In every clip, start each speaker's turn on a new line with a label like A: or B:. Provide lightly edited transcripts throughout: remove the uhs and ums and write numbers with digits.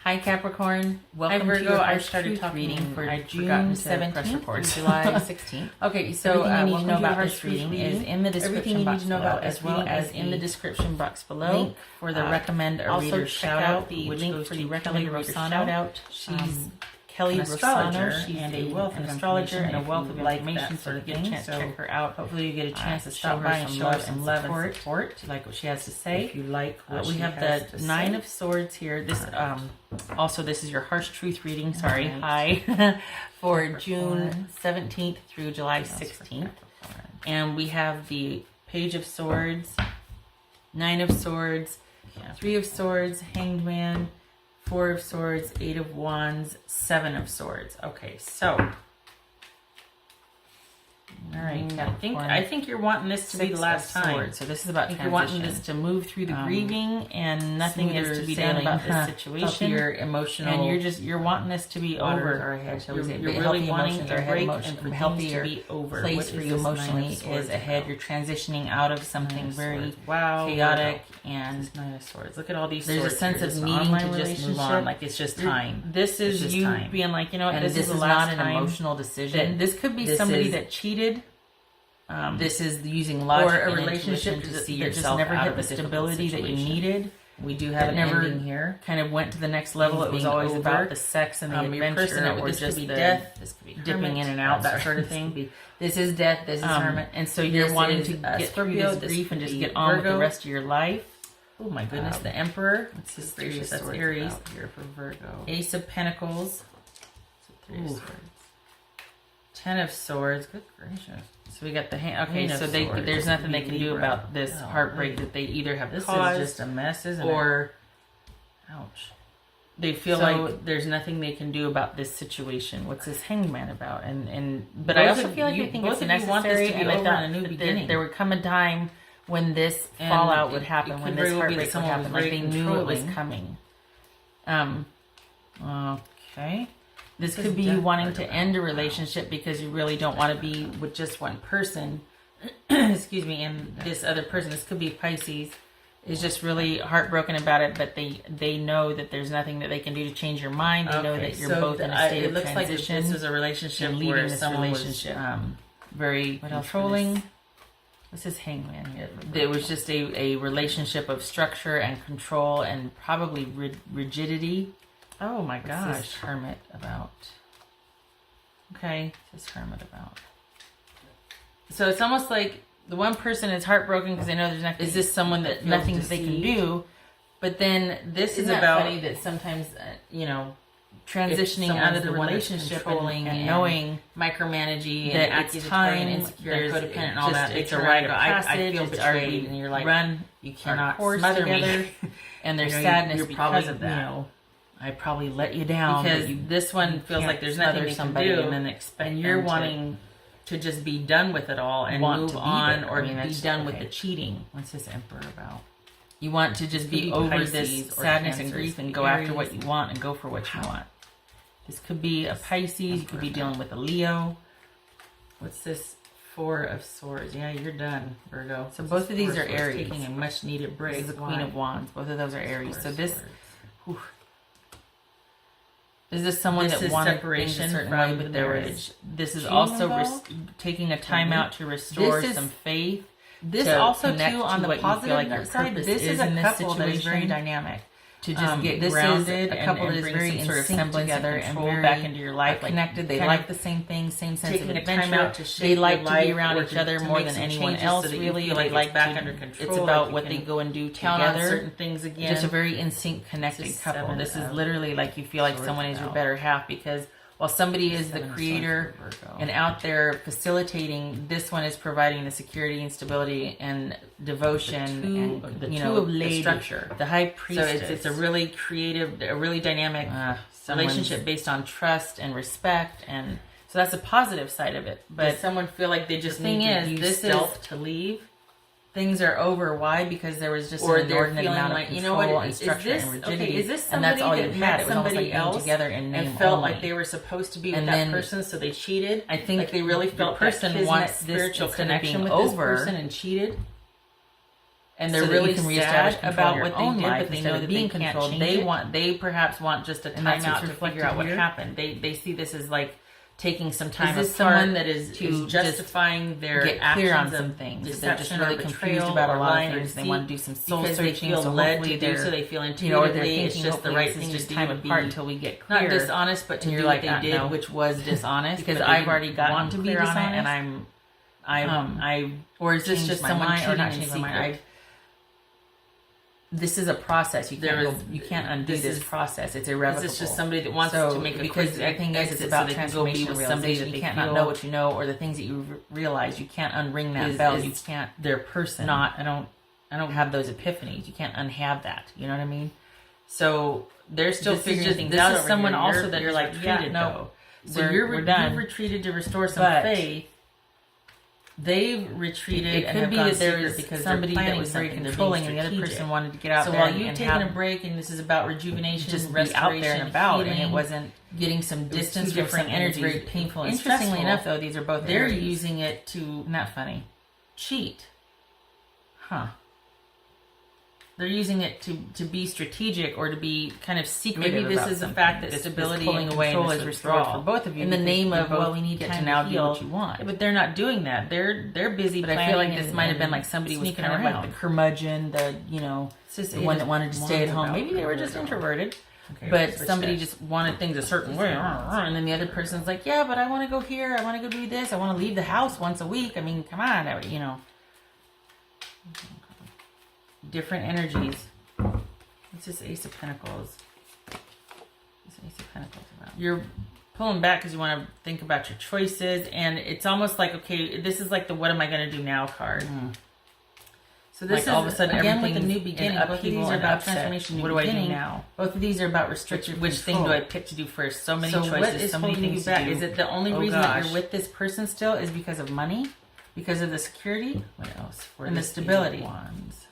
A: Hi Capricorn, welcome
B: Virgo.
A: to your
B: I started
A: truth reading for June
B: June
A: 17th
B: through
A: to
B: July
A: July
B: 16th.
A: Okay, so
B: Everything you need to know about
A: this
B: this
A: reading
B: reading
A: is in the description
B: you
A: box
B: need to know
A: below,
B: about
A: as
B: this
A: well
B: reading
A: as
B: is
A: in the
B: the
A: description box below.
B: link
A: For the recommend a
B: also
A: reader
B: check
A: shout
B: out
A: out,
B: the
A: which
B: link
A: goes
B: for
A: to
B: the
A: recommend
B: Kelly
A: reader
B: Rossano.
A: shout out. She's Kelly
B: an astrologer.
A: Rossano. She's
B: and
A: a wealth of
B: information
A: and a
B: if
A: wealth
B: you
A: of
B: like
A: information,
B: that
A: so
B: sort
A: you
B: of
A: get a
B: thing.
A: chance to
B: So
A: check her out. Hopefully you get a chance to
B: show
A: stop
B: her
A: by and
B: some
A: show her
B: love
A: some
B: and
A: love and
B: support.
A: support. You like what she has to say.
B: If you like what
A: We
B: she
A: have
B: has
A: the
B: to
A: Nine
B: say.
A: of Swords here. This also this is your harsh truth reading. Sorry,
B: Right.
A: hi, for June
B: Capricorn.
A: 17th through July 16th, and we have the Page of Swords, Nine of Swords, Three of Swords, Hanged Man, Four of Swords, Eight of Wands, Seven of Swords. Okay, so. All right, I think you're wanting this to be the last time. So this is about transition. You're wanting this to move through the grieving, and nothing is to be done about this situation. You're emotional, and you're wanting this to be over. You're really wanting a break and for healthy to be over. Place for you emotionally is ahead. You're transitioning out of something very chaotic and
B: Nine of Swords. Look at all these.
A: there's a sense of needing to just move on. Like it's just time.
B: This is you being like, you know what,
A: this is not an emotional decision. This could be somebody that cheated. This is using logic or a relationship to see yourself never hit the stability that you needed. We do have an ending here. Kind of went to the next level. It was always about the sex and the adventure, or just the death. This could be dipping in and out, that sort of thing. This is death. This is hermit, and so you're wanting to get through this grief and just get on with the rest of your life. Oh my goodness, the Emperor. It's his gracious. That's Aries
B: here for Virgo.
A: Ace of Pentacles.
B: Three of Swords.
A: Ten of Swords. Good gracious. So we got the hand. Okay, so there's nothing they can do about this heartbreak that they either have caused.
B: This is just a mess, isn't
A: it?
B: Ouch.
A: They feel like there's nothing they can do about this situation. What's this hangman about? But I also feel like they think it's necessary, and I thought a new beginning. There would come a time when this fallout would happen, when this heartbreak would happen. Like they knew it was coming. Okay. This could be you wanting to end a relationship because you really don't want to be with just one person. Excuse me, and this other person, this could be Pisces, is just really heartbroken about it, but they know that there's nothing that they can do to change your mind. They know that you're both in a state of transition. It looks like this is a relationship where someone was very controlling. This is Hangman here. It was just a relationship of structure and control and probably rigidity. Oh my gosh. What's this Hermit about? Okay, what's this Hermit about? So it's almost like the one person is heartbroken because they know there's nothing. Is this someone that nothing that they can do? But then this is about funny that sometimes transitioning out of the relationship and knowing micromanaging that it's time, insecure, codependent, and all that. It's a rite of passage. I feel betrayed, and you're like, run. You cannot smother me. And there's sadness because of that. I probably let you down because this one feels like there's nothing they can do, and you're wanting to just be done with it all and move on, or be done with the cheating. What's this Emperor about? You want to just be over this sadness and grief and go after what you want and go for what you want. This could be a Pisces. You could be dealing with a Leo. What's this Four of Swords? Yeah, you're done, Virgo. So both of these are Aries. Taking a much needed break. This is the Queen of Wands. Both of those are Aries. So this. Is this someone that wanted separation from the marriage? This is also taking a time out to restore some faith. This also too on the positive side. This is a couple that is very dynamic. To just get grounded, a couple that is very sort of sync together and roll back into your life, connected. They like the same things, same sense of adventure. They like to be around each other more than anyone else. Really, they like back under control. It's about what they go and do together. Certain things again. Just a very in sync, connected couple. This is literally like you feel like someone is your better half, because while somebody is the creator and out there facilitating, this one is providing the security and stability and devotion and the structure. The High Priestess. So it's a really creative, a really dynamic relationship based on trust and respect, and so that's a positive side of it. But does someone feel like they just need to use stealth to leave? Things are over. Why? Because there was just an inordinate amount of control and structure and rigidity. Okay, is this somebody and that's all you had? It was somebody else together and felt like they were supposed to be with that person, so they cheated. I think like they really felt the person wants spiritual connection with this person and cheated. and they're
B: so that
A: really
B: you can
A: sad
B: reestablish control
A: about
B: of your
A: what they
B: own
A: did,
B: life
A: but they
B: instead
A: know
B: of
A: that
B: being
A: they can't
B: controlled.
A: change it. They perhaps want just a
B: And that's
A: timeout
B: what's
A: to figure
B: reflected
A: out what
B: here.
A: happened. They see this as like taking some time
B: Is this
A: apart
B: someone that is
A: to justifying their
B: get clear on
A: actions
B: some
A: of
B: things? They're just
A: deception
B: really
A: or
B: confused
A: betrayal
B: about a
A: or
B: lot of
A: lying or
B: things. They
A: deceit
B: want to do some soul
A: because
B: searching.
A: they feel
B: So
A: led
B: hopefully
A: to do
B: they're,
A: so. They feel
B: or
A: intuitively
B: they're thinking
A: it's just the
B: hopefully
A: right
B: this
A: thing
B: is
A: to
B: just
A: do
B: time
A: to
B: apart
A: be
B: until we get clear.
A: not dishonest, but to
B: And
A: do
B: you're
A: what
B: like,
A: they did,
B: no.
A: which was dishonest.
B: Because
A: but they
B: I've already
A: didn't
B: gotten
A: want to be
B: clear on it,
A: dishonest,
B: and
A: I
B: or is this
A: changed
B: just
A: my
B: someone
A: mind, or
B: cheating
A: not
B: in
A: changed my mind?
B: secret? This is a process. You can't
A: There is-
B: you can't undo this process. It's irrevocable.
A: This is just somebody that wants
B: So,
A: to make a
B: because
A: quick
B: the thing is,
A: exit
B: it's about
A: so they can go be
B: transformation
A: with
B: and
A: somebody
B: realization.
A: that
B: You
A: they
B: can't not
A: feel
B: know what you know, or the things that you realize. You can't unring that
A: is-
B: bell.
A: is
B: You can't.
A: their person.
B: I don't have those epiphanies. You can't unhave that. You know what I mean? So they're still
A: This is
B: figuring
A: just-
B: things
A: this
B: out.
A: is
B: over
A: someone
B: here.
A: also
B: You're-
A: that
B: you're
A: is
B: like,
A: retreated,
B: no.
A: though. So
B: We're done.
A: you've retreated to restore some
B: But
A: faith. They've retreated
B: It
A: and
B: could
A: have
B: be
A: gone
B: that there
A: secret
B: was
A: because
B: somebody
A: they're
B: that
A: planning
B: was very
A: something. They're
B: controlling,
A: being
B: and the other person
A: strategic.
B: wanted to get out
A: So
B: there.
A: while you've
B: and
A: taken
B: have
A: a break, and this is about rejuvenation,
B: just be out there and about, and it
A: healing,
B: wasn't
A: getting some
B: it was
A: distance
B: two
A: from
B: different
A: something that's
B: energies.
A: very painful and
B: Interestingly
A: stressful.
B: enough, though, these are both
A: They're
B: energies.
A: using it to
B: Isn't that funny?
A: cheat.
B: Huh.
A: They're using it to be strategic or to be kind of secretive.
B: Maybe this
A: about
B: is the
A: something.
B: fact that
A: This
B: stability
A: pulling
B: and
A: away
B: control
A: and
B: is
A: this
B: restored
A: withdrawal.
B: for both of you
A: in the
B: because
A: name
B: you
A: of
B: both
A: well, we need
B: get
A: time
B: to now
A: to
B: do
A: heal.
B: what you want.
A: Yeah, but they're not doing that. They're busy.
B: But I feel like
A: planning
B: this
A: and-
B: might have been
A: and
B: like somebody was
A: sneaking
B: kind of
A: around.
B: like the curmudgeon, the
A: It's just
B: the
A: it
B: one
A: is
B: that wanted to stay at home.
A: about
B: Maybe they were just
A: Virgo.
B: introverted,
A: Okay,
B: but
A: switch
B: somebody
A: that.
B: just wanted things a certain way, and then the other person's like, "Yeah, but I want to go here. I want to go do this. I want to leave the house once a week. I mean, come on, you know." Different energies. It's just Ace of Pentacles. It's Ace of Pentacles about. You're pulling back because you want to think about your choices, and it's almost like, okay, this is like the "what am I going to do now" card.
A: So this
B: Like
A: is
B: all of a sudden,
A: again with the
B: everything's
A: new
B: in
A: beginning. Both of
B: upheaval
A: these are
B: and
A: about
B: upset.
A: transformation.
B: What
A: New
B: do I do
A: beginning.
B: now?
A: Both of these are about restrictive
B: Which thing do
A: control.
B: I pick to do first? So many
A: So
B: choices.
A: what is
B: so many
A: holding you
B: things
A: back?
B: to do.
A: Is it the only
B: Oh,
A: reason that
B: gosh.
A: you're with this person still is because of money? Because of the security?
B: What else?
A: And the stability.
B: Wands.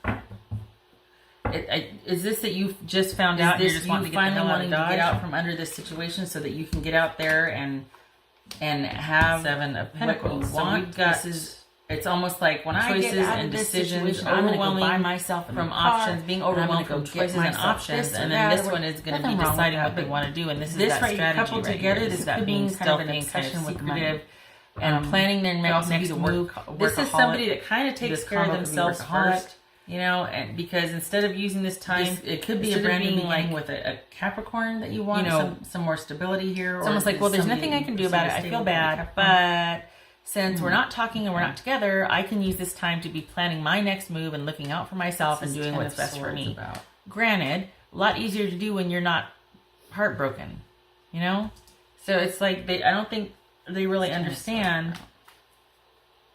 A: Is this that you just found
B: Is
A: out and
B: this
A: you're just
B: you
A: wanting to get the
B: finally
A: hell out
B: wanting
A: of
B: to
A: Dodge?
B: get out from under this situation so that you can get out there and have
A: Seven of
B: what
A: Pentacles.
B: you
A: So
B: want?
A: we've got.
B: This is
A: It's almost like
B: when I
A: choices
B: get out
A: and
B: of this
A: decisions,
B: situation, I'm gonna go
A: overwhelming
B: buy myself a
A: from
B: new car,
A: options, being
B: and I'm gonna
A: overwhelmed
B: go
A: from
B: get
A: choices and
B: myself
A: options,
B: this
A: and
B: or
A: then
B: that,
A: this
B: or
A: one is going to
B: nothing
A: be
B: wrong with
A: deciding
B: that,
A: what they
B: but
A: want to do, and this is
B: this
A: that
B: right
A: strategy
B: coupled
A: right
B: together,
A: here.
B: this
A: This that
B: could be
A: being
B: kind of
A: stealthy
B: an
A: and kind
B: obsession
A: of
B: with money.
A: secretive and planning their
B: could
A: next
B: also be
A: next
B: the
A: move. This is
B: workaholic.
A: somebody that kind of takes
B: This
A: care of
B: combo could be
A: themselves
B: workaholic.
A: first, you know, and because instead of using this time,
B: It could be a
A: instead of
B: brand new
A: being
B: beginning
A: like
B: with a Capricorn that you want,
A: you know,
B: some more stability here.
A: it's almost like, well, there's nothing I can do about it. I feel bad, but since we're not talking and we're not together, I can use this time to be planning my next move and looking out for myself and doing what's best for me. Granted, a lot easier to do when you're not heartbroken, you know? So it's like I don't think they really understand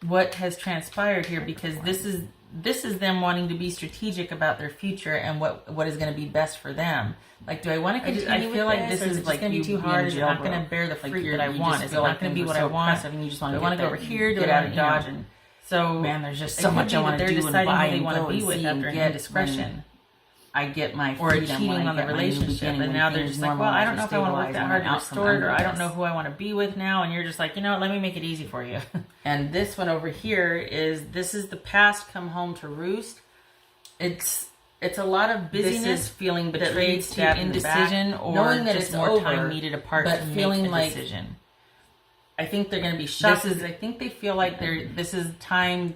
A: what has transpired here, because this is them wanting to be strategic about their future and what is going to be best for them. Like, do I want to continue? I feel like this is like going to be too hard. It's not going to bear the fruit that I want. It's not going to be what I want.
B: And you just want
A: I
B: to
A: want to go over here, do
B: get
A: it
B: out
A: out
B: of
A: of
B: Dodge.
A: Dodge,
B: And
A: so
B: man, there's just
A: it
B: so
A: could
B: much
A: be
B: I
A: that
B: want to
A: they're
B: do and
A: deciding
B: buy
A: who they
B: and
A: want to
B: go
A: be
B: and
A: with
B: see
A: after
B: and
A: an
B: get
A: indiscretion.
B: I get my
A: Or
B: freedom,
A: cheating
B: when I
A: on the
B: get my new
A: relationship,
B: beginning,
A: and
B: when
A: now they're
B: things
A: just like, well, I don't know if I want to work
B: normalize,
A: that
B: when
A: hard
B: I'm
A: to
B: out from
A: restore it, or
B: under
A: I don't
B: this.
A: know who I want to be with now, and you're just like, you know what, let me make it easy for you. And this one over here this is the past come home to roost. It's a lot of busyness,
B: feeling
A: that
B: betrayed,
A: leads to
B: stabbed in the back,
A: indecision, or
B: knowing that
A: just
B: it's
A: more
B: over,
A: time needed apart
B: but
A: to
B: feeling
A: make a
B: like
A: decision. I think they're going to be shocked. I think they feel like this is time.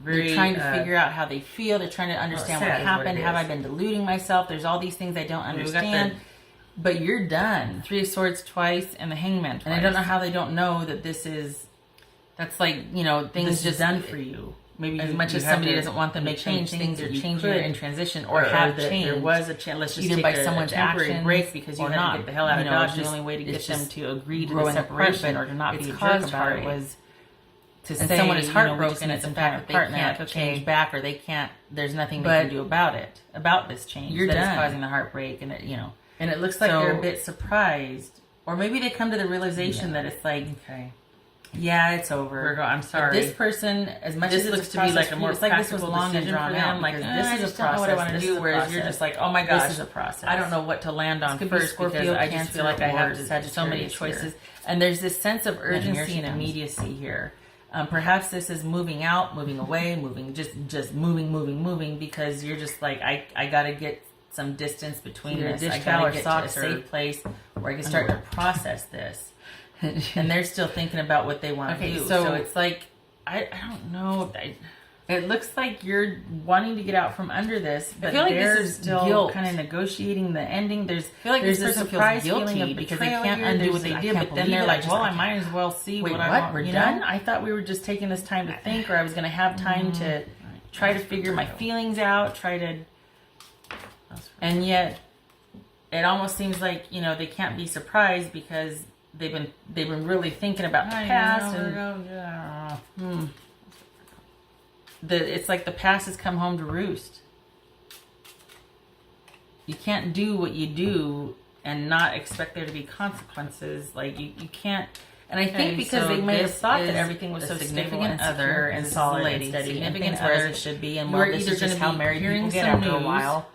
A: They're trying to figure out how they feel. They're trying to understand what
B: sad is what
A: happened.
B: it
A: Have I
B: is.
A: been deluding myself? There's all these things I don't
B: We got
A: understand. But you're done.
B: 3 of Swords twice and the Hangman twice.
A: And I don't know how they don't know that this is. That's like, you know, things
B: This is
A: just
B: done for you. Maybe
A: as
B: you-
A: much
B: you
A: as
B: have
A: somebody
B: to
A: doesn't want them to
B: make
A: change
B: some
A: things or
B: that you
A: change
B: could,
A: in transition or have
B: that
A: changed.
B: there was a chance. Let's just
A: either
B: take
A: by
B: a
A: someone's
B: temporary
A: actions
B: break because you
A: or
B: had
A: not.
B: to get the hell out
A: You
B: of
A: know,
B: Dodge.
A: it's
B: The
A: just-
B: only way to get
A: it's
B: them
A: just
B: to agree to the
A: growing
B: separation
A: separation
B: or to not
A: it's
B: be a jerk
A: caused
B: about
A: by
B: it was to
A: and
B: say,
A: someone is
B: you know, we just
A: heartbroken
B: need
A: at the
B: some
A: fact
B: time
A: that they
B: apart and
A: can't
B: like, okay,
A: change back, or they can't. There's nothing they
B: But
A: can do about it, about this change.
B: you're
A: That is
B: done.
A: causing the heartbreak, and you know.
B: And it looks like
A: So-
B: they're a bit surprised.
A: Or maybe they come to the realization that it's like,
B: Okay.
A: yeah, it's over.
B: Virgo, I'm
A: But
B: sorry.
A: this person, as much
B: This
A: as
B: looks
A: it's
B: to be like
A: process
B: a
A: for
B: more
A: you, it's like this was
B: practical
A: long and
B: decision
A: drawn
B: for
A: out.
B: them,
A: Like,
B: because
A: this
B: I
A: is
B: just
A: a
B: don't know what I
A: process.
B: want to
A: This
B: do.
A: is a
B: Whereas you're
A: process.
B: just like, oh my gosh,
A: This is a process.
B: I don't know what to land on
A: This could be
B: first because
A: Scorpio,
B: I just
A: Cancer,
B: feel like I have
A: or
B: so many
A: Sagittarius
B: choices.
A: here. And there's this sense of urgency and
B: comes.
A: immediacy here. Perhaps this is moving out, moving away, just moving, because you're just like, I got to get some distance between this. I got to get to a safe place where I can start to process this. And they're still thinking about what they want to do. So it's like, I don't know. It looks like you're wanting to get out from under this, but I feel like this is still kind of negotiating the ending. I feel like there's a surprise feeling because they can't undo what they did, but then they're like, well, I might as well see what I want. We're done? I thought we were just taking this time to think, or I was going to have time to try to figure my feelings out, and yet it almost seems like, you know, they can't be surprised because they've been really thinking about the past it's like the past has come home to roost. You can't do what you do and not expect there to be consequences. Like you can't. And I think because they may have thought that everything was so significant other and solid and steady, significant other as it should be, and well, this is just how married people get after a while.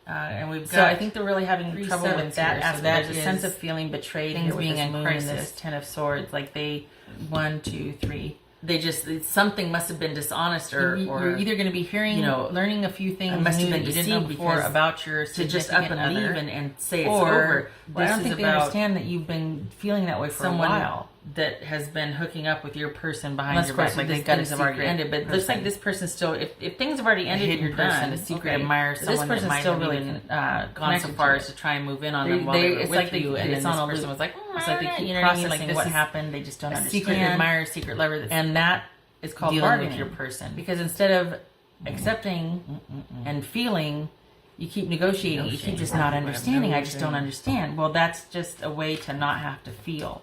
A: And we've got, so I think they're really having trouble with that aspect. There's a sense of feeling betrayed, things being in crisis. Ten of Swords, like they 1, 2, 3. They just, something must have been dishonest, or you're either going to be hearing, you know, learning a few things must have been deceived before about your to just up and leave and say it's over. Well, I don't think they understand that you've been feeling that way for a while. That has been hooking up with your person behind your back, like they've got have already ended. But it looks like this person's still, if things have already ended, you're done. A secret admirer, someone that might have even gone so far as to try and move in on them while they were with you, and then this person was like, it's like they keep processing what happened. They just don't understand. Secret admirer, secret lover, and that is called dealing with your person. Because instead of accepting and feeling, you keep negotiating. You keep just not understanding. I just don't understand. Well, that's just a way to not have to feel.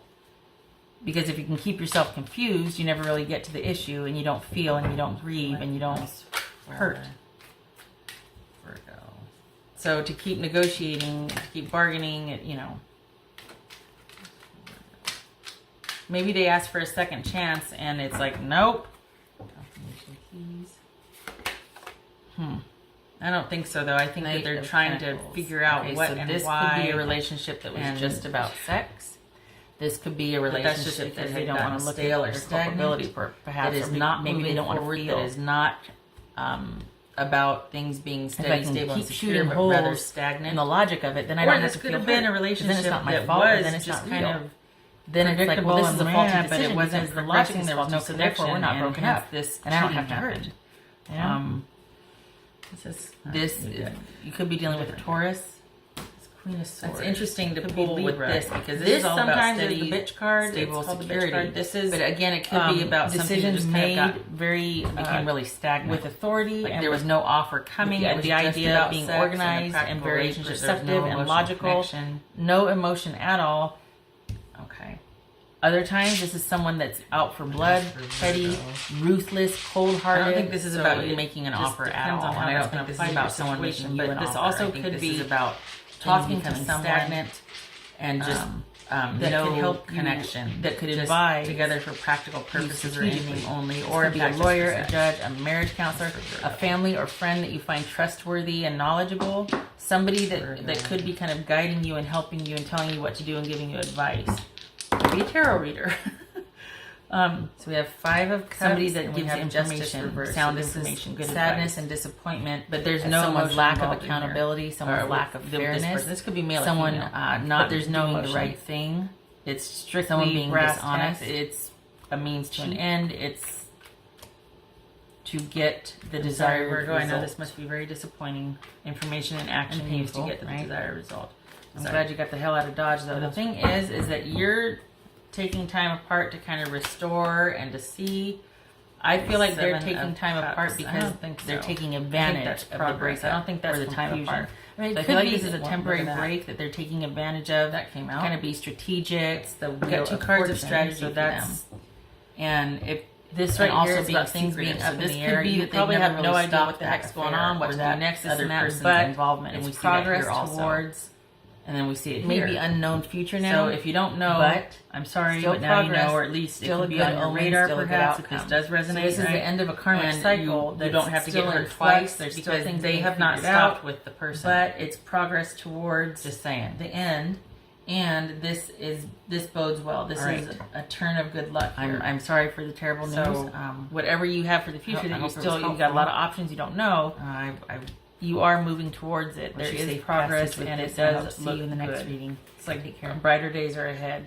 A: Because if you can keep yourself confused, you never really get to the issue, and you don't feel, and you don't grieve, and you don't hurt. Virgo. So to keep negotiating, to keep bargaining, you know. Maybe they ask for a second chance, and it's like, nope. I don't think so, though. I think that they're trying to figure out what and this why. Could be a relationship that was just about sex. This could be a relationship that they don't want to look at or culpability for. Perhaps it is not. Maybe they don't want to feel. That is not about things being steady, stable, and secure, but rather stagnant. And the logic of it, then I don't have to feel. Or this could have been a relationship that not my fault. Then it's just kind of. Then it's like, well, this is a faulty decision, but it wasn't the logic. There was no connection. Therefore, we're not broken up. This and I don't have to hurt. This you could be dealing with a Taurus. Queen of Swords. That's interesting to pull with this because this is all sometimes about steady, is the bitch card, stable security. This is, but again, it could be about decisions made kind of became really stagnant with authority, like and there was no offer coming. The idea of being organized and very perceptive and logical, no emotion at all. Okay. Other times, this is someone that's out for blood, petty, ruthless, cold-hearted. I don't think this is about you making an offer at all. I don't think this is about someone making you an offer. But this also could be about talking to someone stagnant and just that no could help connection that could advise together for practical purposes or anything only, or be a lawyer, a judge, a marriage counselor, a family or friend that you find trustworthy and knowledgeable, somebody that could be kind of guiding you and helping you and telling you what to do and giving you advice. Be a tarot reader. So we have 5 of Cups. Somebody that gives information, sound information, good sadness advice. And disappointment. But there's someone's lack of accountability, someone's lack of fairness. This could be male. Someone not there's knowing the right thing. It's strictly someone being dishonest. It's a means to an end. It's to get the desired Virgo. I know this must be very disappointing. Information and action needs to get the desired result. I'm glad you got the hell out of Dodge, though. The thing is that you're taking time apart to kind of restore and to see. I feel like they're taking time apart because they're taking advantage of the break. I don't think that's the time apart. I mean, it could be this is a temporary break that they're taking advantage of. That came out. Kind of be strategic. We got 2 cards of strategy for them. And if this right here is about things being up in the air, you probably have no idea what the heck's going on, what to do next, other person's involvement, and we see progress towards. And then we see it maybe unknown future now. So if you don't know, but I'm sorry, but now you know, or at least it could be on your radar perhaps if this does resonate. So this is the end of a karmic cycle. You don't have to get hurt twice. There's still things they have not stopped with the person. But it's progress towards just saying the end.
B: And this bodes well. This
A: Right.
B: is a turn of good luck here.
A: I'm sorry for the terrible news.
B: So, whatever you have for the future that you've got a lot of options you don't know, you are moving towards it. There is progress, and it does
A: see
B: look
A: you in the next
B: good.
A: reading.
B: It's like brighter days are ahead.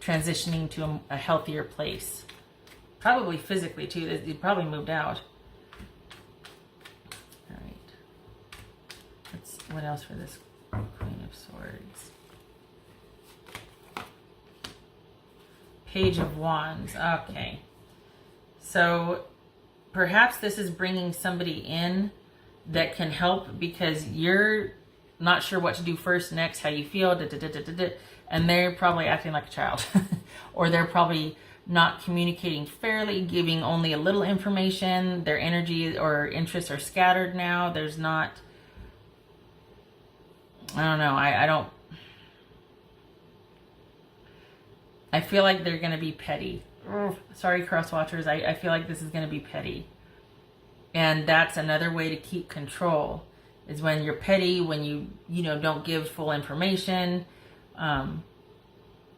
B: Transitioning to a healthier place. Probably physically, too. You probably moved out. All right. What else for this Queen of Swords? Page of Wands. Okay. So perhaps this is bringing somebody in that can help because you're not sure what to do first, next, how you feel, and they're probably acting like a child. Or they're probably not communicating fairly, giving only a little information. Their energy or interests are scattered now. There's not... I don't know. I feel like they're going to be petty. Sorry, cross watchers. I feel like this is going to be petty. And that's another way to keep control is when you're petty, when you don't give full information.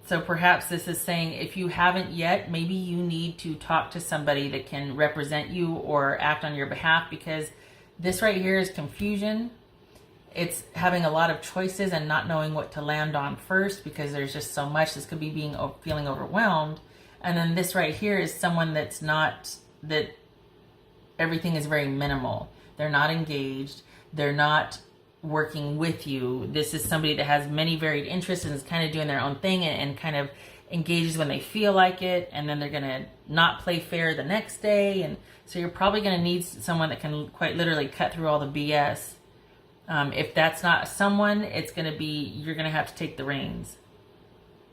B: So perhaps this is saying if you haven't yet, maybe you need to talk to somebody that can represent you or act on your behalf, because this right here is confusion. It's having a lot of choices and not knowing what to land on first because there's just so much. This could be feeling overwhelmed. And then this right here is someone that everything is very minimal. They're not engaged. They're not working with you. This is somebody that has many varied interests and is kind of doing their own thing and kind of engages when they feel like it. And then they're going to not play fair the next day. And so you're probably going to need someone that can quite literally cut through all the BS. If that's not someone, it's going to be, you're going to have to take the reins.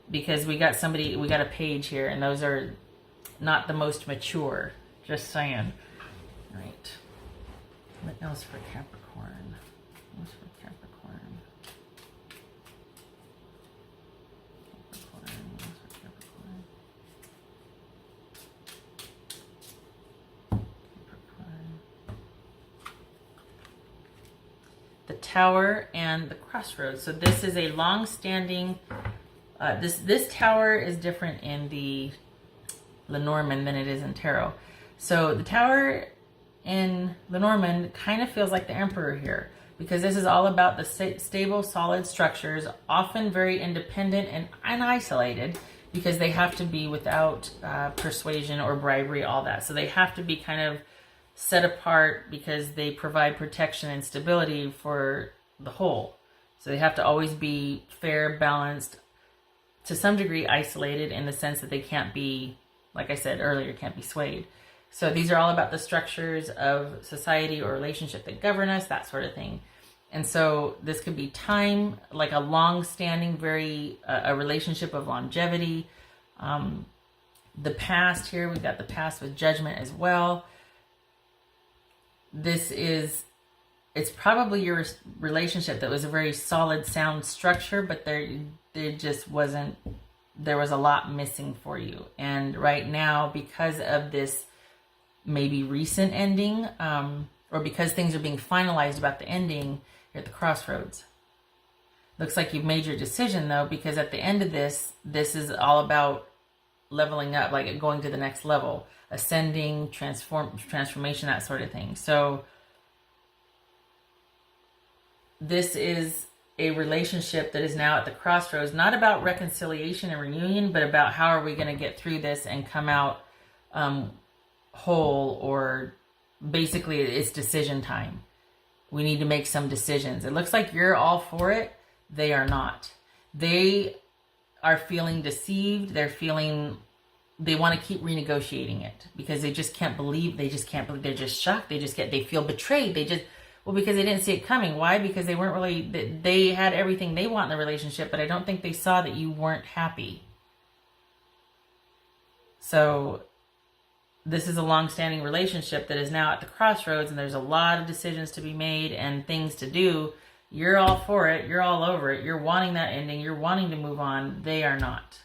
B: Because we got a page here, and those are not the most mature. Just saying. Right. What else for Capricorn? What else for Capricorn? What else for Capricorn? The Tower and the Crossroads. So this is a long-standing... This tower is different in the Lenormand than it is in tarot. So the Tower in Lenormand kind of feels like the Emperor here, because this is all about the stable, solid structures, often very independent and isolated, because they have to be without persuasion or bribery, all that. So they have to be kind of set apart because they provide protection and stability for the whole. So they have to always be fair, balanced, to some degree isolated in the sense that they can't be, like I said earlier, can't be swayed. So these are all about the structures of society or relationship that govern us, that sort of thing. And so this could be time, like a long-standing, a relationship of longevity. The past here, we've got the past with Judgment as well. It's probably your relationship that was a very solid, sound structure, but there was a lot missing for you. And right now, because of this maybe recent ending, or because things are being finalized about the ending, you're at the crossroads. Looks like you've made your decision though, because at the end of this is all about leveling up, like going to the next level, ascending, transformation, that sort of thing. So this is a relationship that is now at the crossroads, not about reconciliation and reunion, but about how are we going to get through this and come out whole, or basically it's decision time. We need to make some decisions. It looks like you're all for it. They are not. They are feeling deceived. They want to keep renegotiating it because they just can't believe, they're just shocked. They feel betrayed. Because they didn't see it coming. Why? Because they had everything they want in the relationship, but I don't think they saw that you weren't happy. So this is a long-standing relationship that is now at the crossroads, and there's a lot of decisions to be made and things to do. You're all for it. You're all over it. You're wanting that ending. You're wanting to move on. They are not.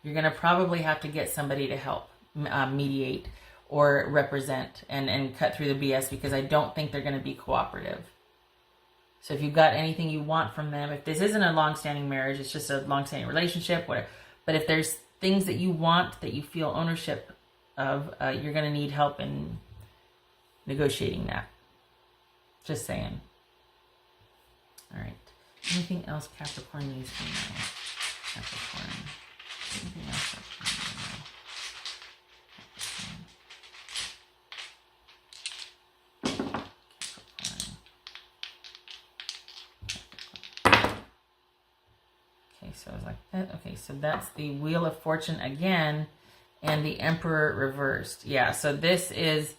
B: You're going to probably have to get somebody to help mediate or represent and cut through the BS, because I don't think they're going to be cooperative.
A: So if you've got anything you want from them, if this isn't a long-standing marriage, it's just a long-standing relationship, whatever. But if there's things that you want, that you feel ownership of, you're going to need help in negotiating that. Just saying. All right. Anything else Capricorn needs to know? Capricorn. Anything else Capricorn needs to know? So I was like that. Okay, so that's the Wheel of Fortune again, and the Emperor reversed. Yeah, so this is,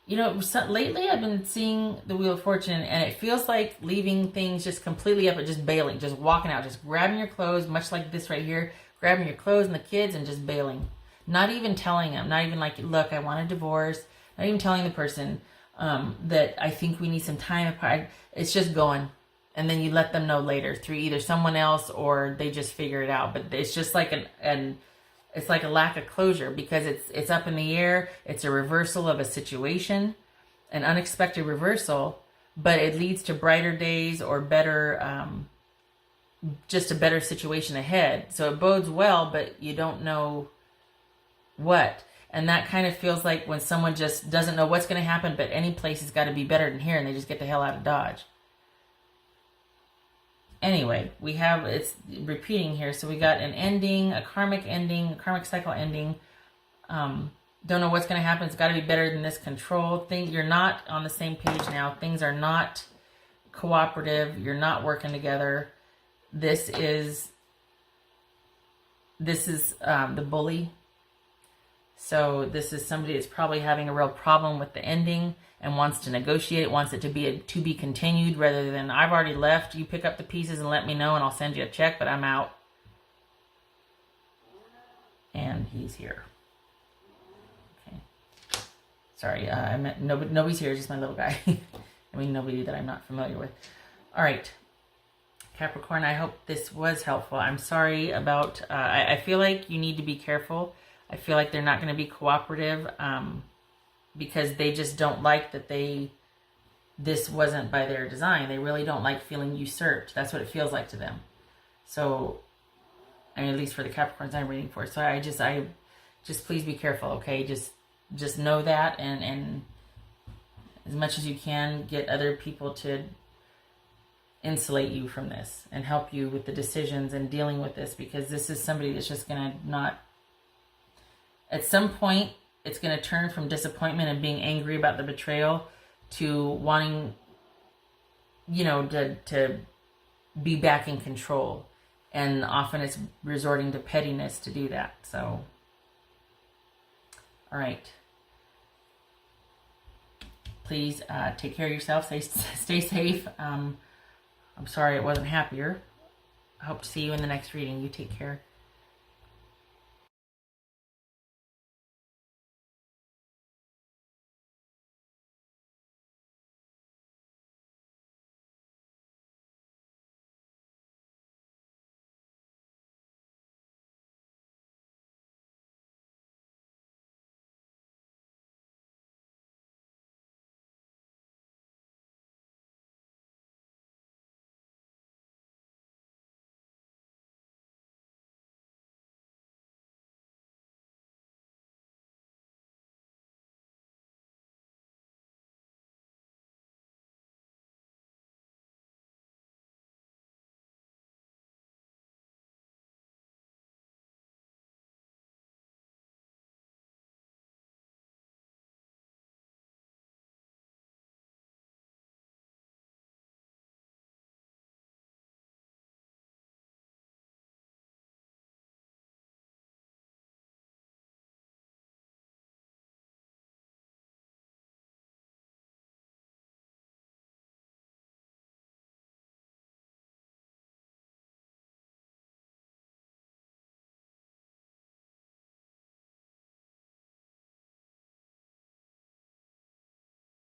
A: you know, lately I've been seeing the Wheel of Fortune, and it feels like leaving things just completely up and just bailing, just walking out, just grabbing your clothes, much like this right here, grabbing your clothes and the kids and just bailing. Not even telling them, not even like, look, I want a divorce. Not even telling the person that I think we need some time apart. It's just going. And then you let them know later through either someone else or they just figure it out. But it's just like it's like a lack of closure because it's up in the air. It's a reversal of a situation, an unexpected reversal, but it leads to brighter days or better, just a better situation ahead. So it bodes well, but you don't know what. And that kind of feels like when someone just doesn't know what's going to happen, but any place has got to be better than here, and they just get the hell out of Dodge. Anyway, we have, it's repeating here. So we got an ending, a karmic cycle ending. Don't know what's going to happen. It's got to be better than this control thing. You're not on the same page now. Things are not cooperative. You're not working together. This is the bully. So this is somebody that's probably having a real problem with the ending and wants to negotiate it, wants it to be continued rather than I've already left. You pick up the pieces and let me know and I'll send you a check, but I'm out. And he's here. Okay. Sorry, I meant nobody's here, just my little guy. I mean, nobody that I'm not familiar with. All right. Capricorn, I hope this was helpful. I'm sorry about, I feel like you need to be careful. I feel like they're not going to be cooperative because they just don't like that this wasn't by their design. They really don't like feeling usurped. That's what it feels like to them. So, I mean, at least for the Capricorns I'm reading for. So I just please be careful, okay? Just know that and as much as you can, get other people to insulate you from this and help you with the decisions and dealing with this, because this is somebody that's just going to not... At some point, it's going to turn from disappointment and being angry about the betrayal to wanting, you know, to be back in control. And often it's resorting to pettiness to do that. So, all right. Please take care of yourself. Stay safe. I'm sorry it wasn't happier. I hope to see you in the next reading. You take care.